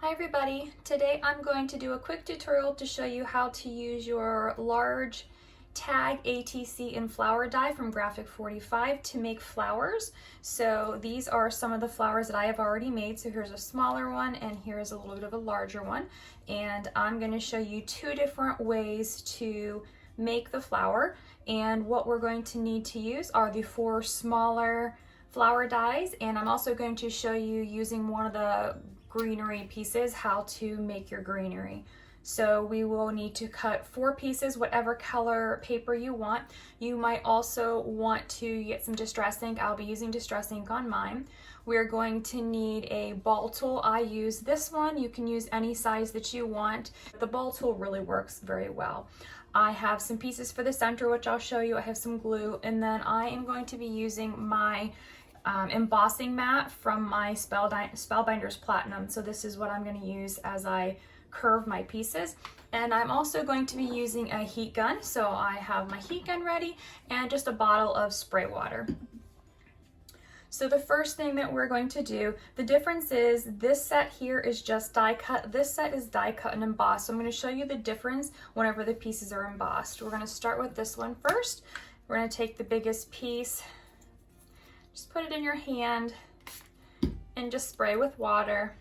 Hi everybody, today I'm going to do a quick tutorial to show you how to use your large tag ATC and flower die from Graphic 45 to make flowers. So these are some of the flowers that I have already made. So here's a smaller one and here's a little bit of a larger one. And I'm going to show you two different ways to make the flower. And what we're going to need to use are the four smaller flower dies, and I'm also going to show you using one of the greenery pieces how to make your greenery. So we will need to cut 4 pieces, whatever color paper you want. You might also want to get some distress ink. I'll be using distress ink on mine. We're going to need a ball tool. I use this one. You can use any size that you want. The ball tool really works very well. I have some pieces for the center, which I'll show you. I have some glue, and then I am going to be using my embossing mat from my Spellbinders Platinum. So this is what I'm going to use as I curve my pieces. And I'm also going to be using a heat gun. So I have my heat gun ready and just a bottle of spray water. So the first thing that we're going to do, the difference is this set here is just die cut. This set is die cut and embossed. So I'm going to show you the difference whenever the pieces are embossed. We're going to start with this one first. We're going to take the biggest piece, just put it in your hand and just spray with water.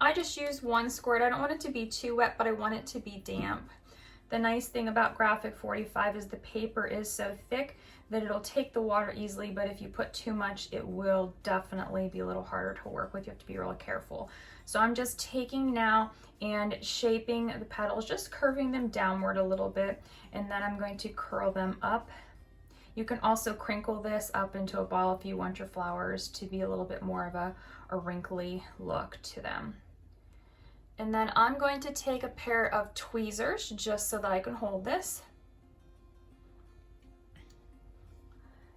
I just use 1 squirt. I don't want it to be too wet, but I want it to be damp. The nice thing about Graphic 45 is the paper is so thick that it'll take the water easily, but if you put too much, it will definitely be a little harder to work with. You have to be really careful. So I'm just taking now and shaping the petals, just curving them downward a little bit, and then I'm going to curl them up. You can also crinkle this up into a ball if you want your flowers to be a little bit more of a wrinkly look to them. And then I'm going to take a pair of tweezers just so that I can hold this.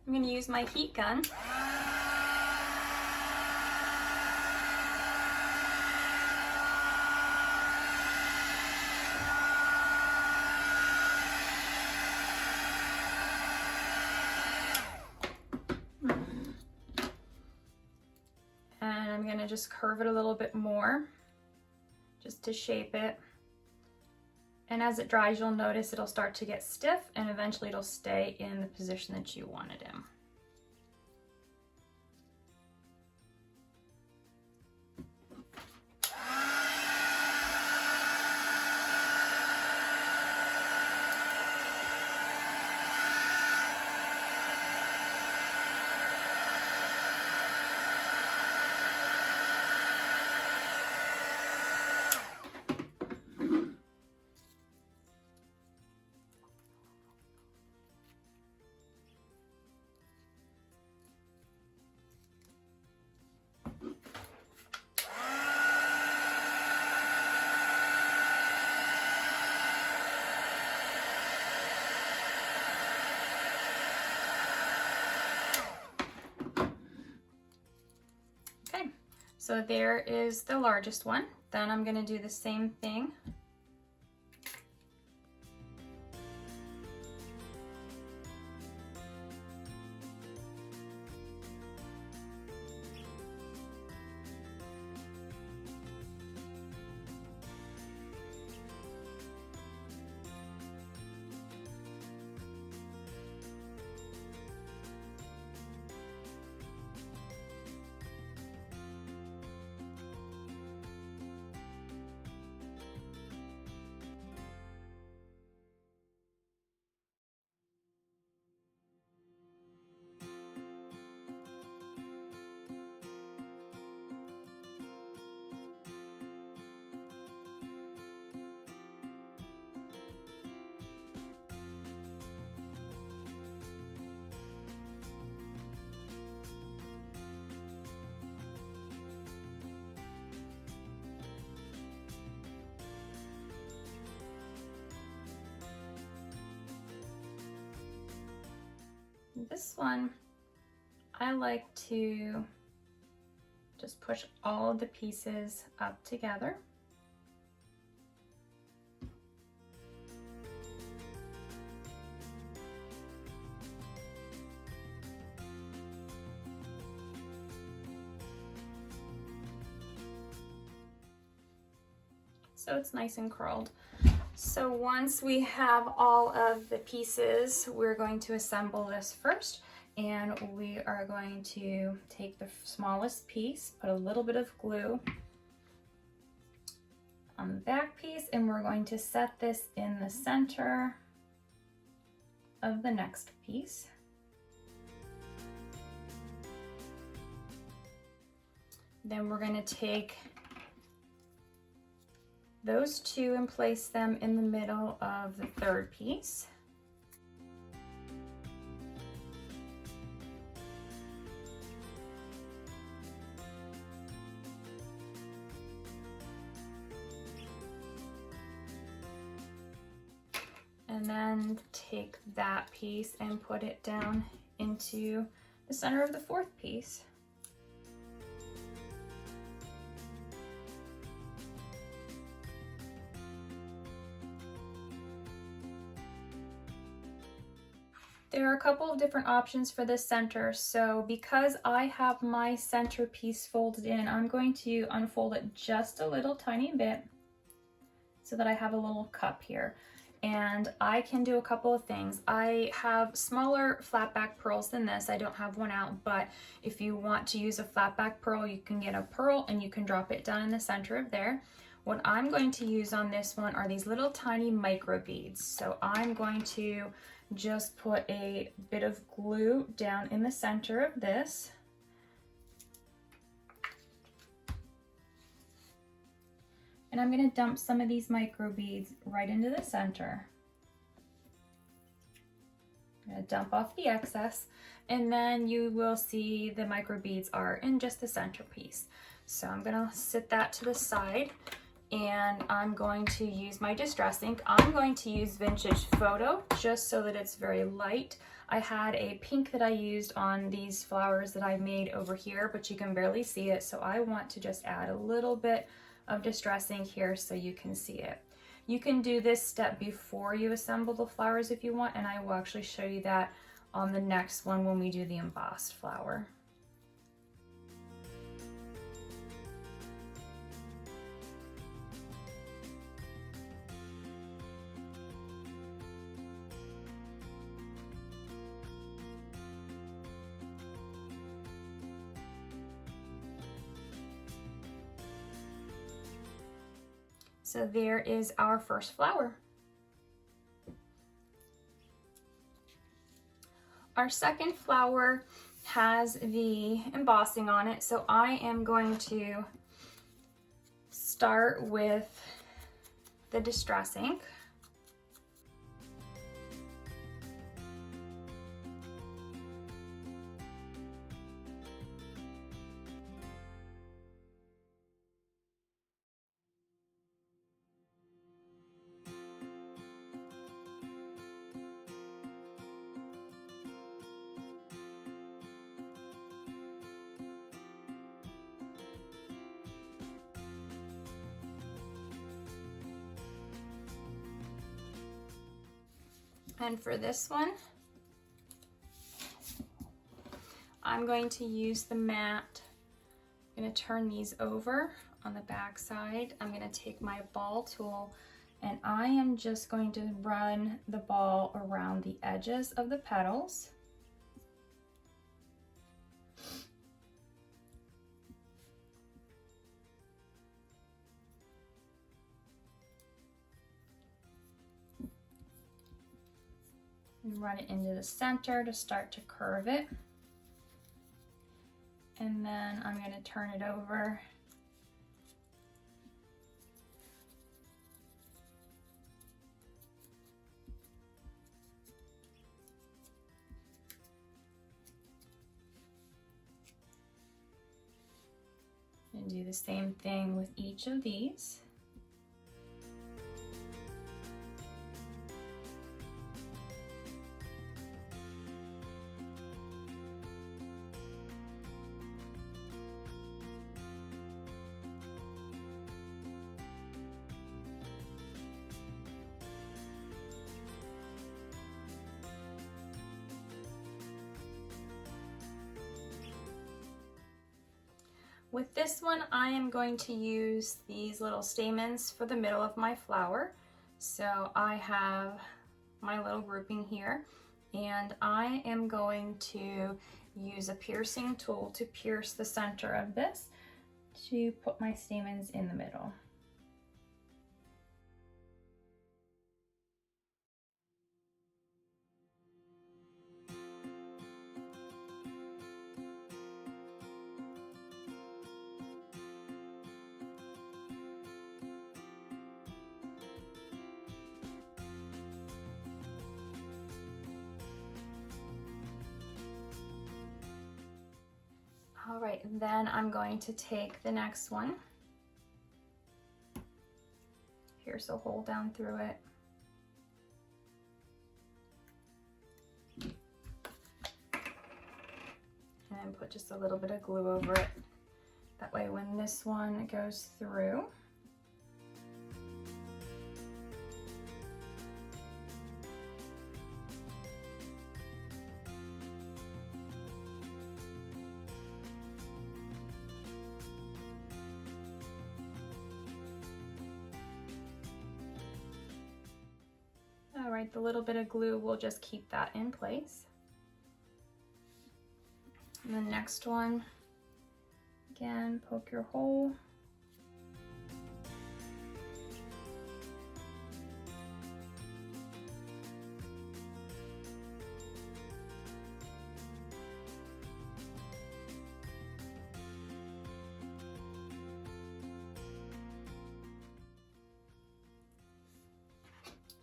I'm going to use my heat gun. And I'm going to just curve it a little bit more just to shape it. And as it dries, you'll notice it'll start to get stiff and eventually it'll stay in the position that you want it in. So there is the largest one. Then I'm going to do the same thing. This one, I like to just push all of the pieces up together. so it's nice and curled. So once we have all of the pieces, we're going to assemble this first, and we are going to take the smallest piece, put a little bit of glue on the back piece, and we're going to set this in the center of the next piece. Then we're going to take those two and place them in the middle of the third piece. And then take that piece and put it down into the center of the fourth piece. There are a couple of different options for this center. So because I have my center piece folded in, I'm going to unfold it just a little tiny bit so that I have a little cup here. And I can do a couple of things. I have smaller flat back pearls than this. I don't have one out, but if you want to use a flat back pearl, you can get a pearl and you can drop it down in the center of there. What I'm going to use on this one are these little tiny micro beads. So I'm going to just put a bit of glue down in the center of this. And I'm going to dump some of these micro beads right into the center. I'm going to dump off the excess, and then you will see the micro beads are in just the centerpiece. So I'm going to sit that to the side, and I'm going to use my distress ink. I'm going to use Vintage Photo just so that it's very light. I had a pink that I used on these flowers that I made over here, but you can barely see it, so I want to just add a little bit of distress ink here so you can see it. You can do this step before you assemble the flowers if you want, and I will actually show you that on the next one when we do the embossed flower. So there is our first flower. Our second flower has the embossing on it, so I am going to start with the distress ink. And for this one, I'm going to use the mat. I'm going to turn these over on the back side. I'm going to take my ball tool, and I am just going to run the ball around the edges of the petals. And run it into the center to start to curve it. And then I'm going to turn it over. And do the same thing with each of these. With this one, I am going to use these little stamens for the middle of my flower. So I have my little grouping here, and I am going to use a piercing tool to pierce the center of this to put my stamens in the middle. All right, then I'm going to take the next one. Pierce a hole down through it. And then put just a little bit of glue over it. That way when this one goes through, all right, the little bit of glue will just keep that in place. And the next one, again, poke your hole.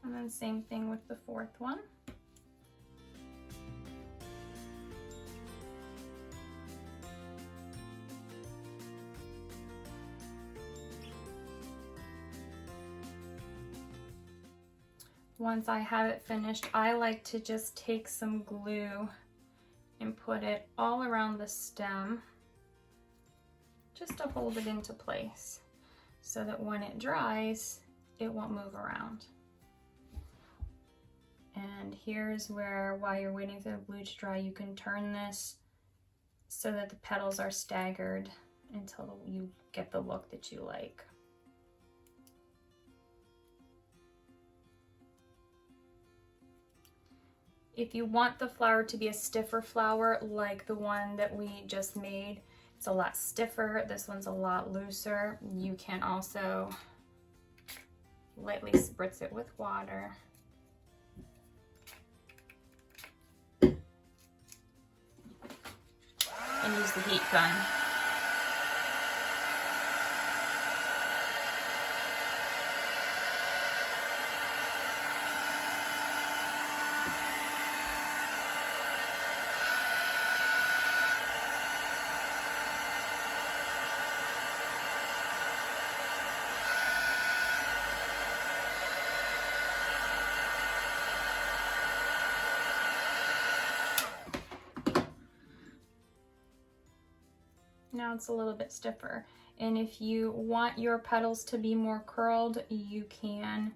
And then same thing with the fourth one. Once I have it finished, I like to just take some glue and put it all around the stem just to hold it into place so that when it dries, it won't move around. And here's where, while you're waiting for the glue to dry, you can turn this so that the petals are staggered until you get the look that you like. If you want the flower to be a stiffer flower like the one that we just made, it's a lot stiffer, this one's a lot looser, you can also lightly spritz it with water. And use the heat gun. Now it's a little bit stiffer. And if you want your petals to be more curled, you can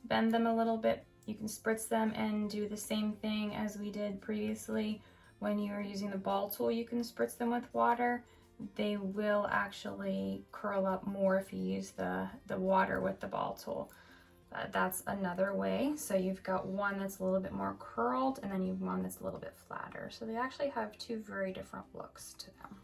bend them a little bit. You can spritz them and do the same thing as we did previously. When you were using the ball tool, you can spritz them with water. They will actually curl up more if you use the water with the ball tool. That's another way. So you've got one that's a little bit more curled and then you have one that's a little bit flatter. So they actually have two very different looks to them.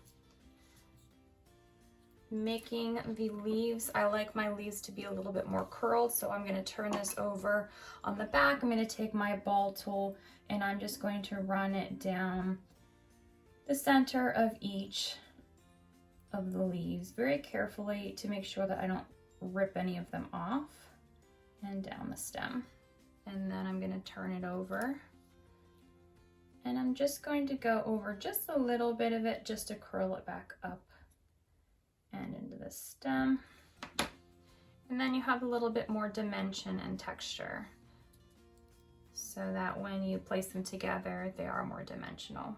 Making the leaves, I like my leaves to be a little bit more curled, so I'm going to turn this over on the back. I'm going to take my ball tool and I'm just going to run it down the center of each of the leaves very carefully to make sure that I don't rip any of them off, and down the stem. And then I'm going to turn it over and I'm just going to go over just a little bit of it just to curl it back up and into the stem. And then you have a little bit more dimension and texture so that when you place them together, they are more dimensional.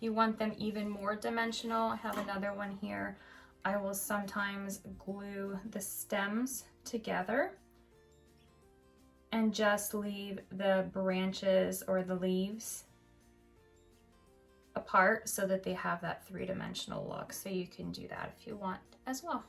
You want them even more dimensional. I have another one here. I will sometimes glue the stems together and just leave the branches or the leaves apart so that they have that three-dimensional look. So you can do that if you want as well.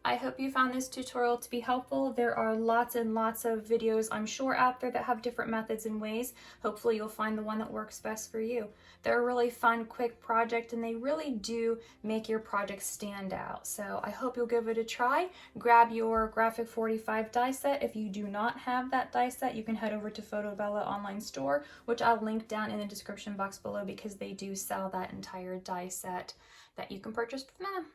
I hope you found this tutorial to be helpful. There are lots and lots of videos, I'm sure, out there that have different methods and ways. Hopefully you'll find the one that works best for you. They're a really fun, quick project, and they really do make your project stand out. So I hope you'll give it a try. Grab your Graphic 45 die set. If you do not have that die set, you can head over to Photobella online store, which I'll link down in the description box below, because they do sell that entire die set that you can purchase from them.